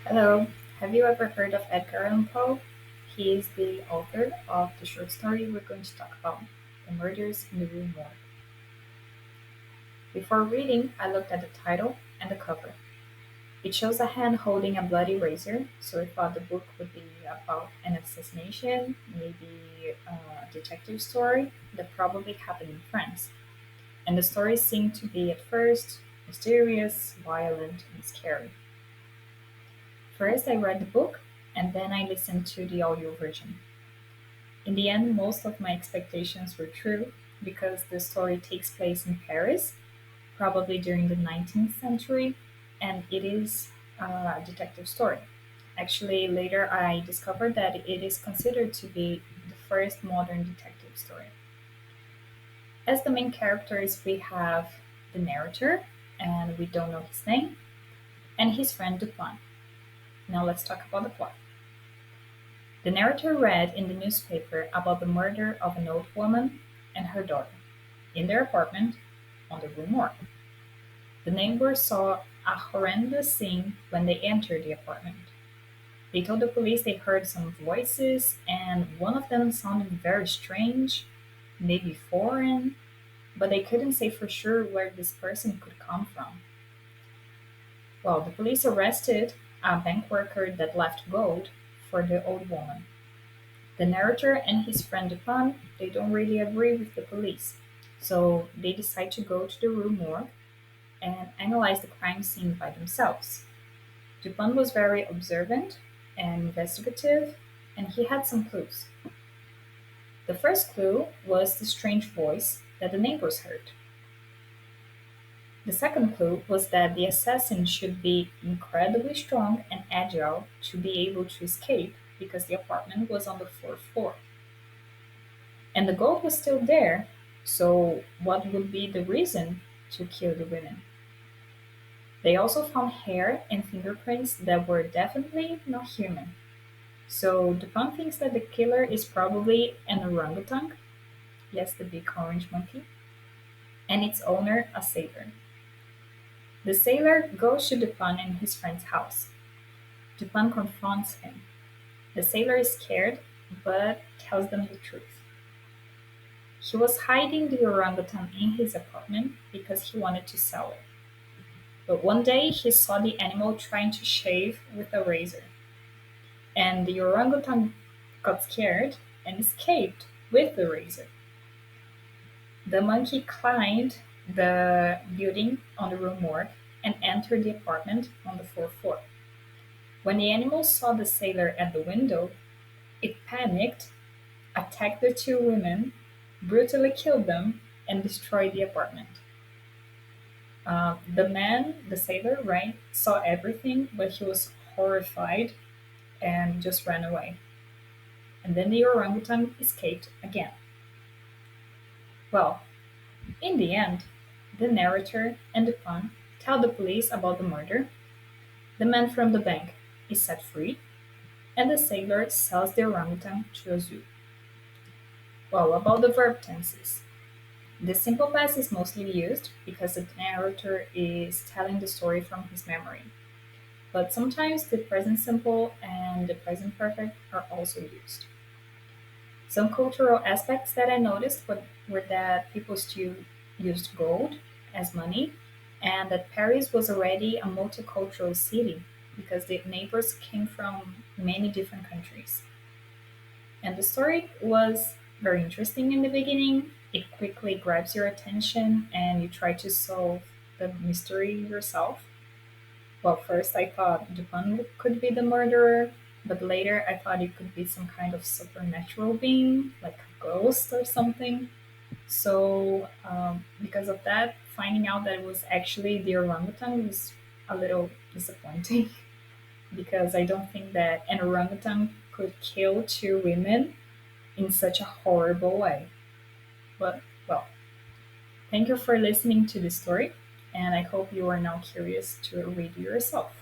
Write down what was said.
Hello, have you ever heard of Edgar Allan Poe? He is the author of the short story we're going to talk about, The Murders in the Rue Morgue. Before reading, I looked at the title and the cover. It shows a hand holding a bloody razor, so I thought the book would be about an assassination, maybe a detective story that probably happened in France. And the story seemed to be at first mysterious, violent, and scary. First, I read the book, and then I listened to the audio version. In the end, most of my expectations were true because the story takes place in Paris, probably during the 19th century, and it is a detective story. Actually, later I discovered that it is considered to be the first modern detective story. As the main characters, we have the narrator, and we don't know his name, and his friend Dupin. Now let's talk about the plot. The narrator read in the newspaper about the murder of an old woman and her daughter in their apartment on the Rue Morgue. The neighbors saw a horrendous scene when they entered the apartment. They told the police they heard some voices, and one of them sounded very strange, maybe foreign, but they couldn't say for sure where this person could come from. Well, the police arrested a bank worker that left gold for the old woman. The narrator and his friend Dupin, they don't really agree with the police, so they decide to go to the Rue Morgue and analyze the crime scene by themselves. Dupin was very observant and investigative, and he had some clues. The first clue was the strange voice that the neighbors heard. The second clue was that the assassin should be incredibly strong and agile to be able to escape because the apartment was on the fourth floor. And the gold was still there, so what would be the reason to kill the women? They also found hair and fingerprints that were definitely not human. So Dupin thinks that the killer is probably an orangutan, yes, the big orange monkey, and its owner, a sailor. The sailor goes to Dupin in his friend's house. Dupin confronts him. The sailor is scared, but tells them the truth. He was hiding the orangutan in his apartment because he wanted to sell it. But one day he saw the animal trying to shave with a razor, and the orangutan got scared and escaped with the razor. The monkey climbed the building on the Rue Morgue and entered the apartment on the fourth floor. When the animal saw the sailor at the window, it panicked, attacked the two women, brutally killed them, and destroyed the apartment. The man, the sailor, right, saw everything, but he was horrified and just ran away. And then the orangutan escaped again. Well, in the end, the narrator and Dupin tell the police about the murder, the man from the bank is set free, and the sailor sells the orangutan to a zoo. Well, about the verb tenses. The simple past is mostly used because the narrator is telling the story from his memory. But sometimes the present simple and the present perfect are also used. Some cultural aspects that I noticed were that people still used gold as money, and that Paris was already a multicultural city because the neighbors came from many different countries. And the story was very interesting in the beginning. It quickly grabs your attention and you try to solve the mystery yourself. Well, first I thought Dupin could be the murderer, but later I thought it could be some kind of supernatural being, like a ghost or something. So, because of that, finding out that it was actually the orangutan was a little disappointing because I don't think that an orangutan could kill two women in such a horrible way. But, well, thank you for listening to the story, and I hope you are now curious to read yourself.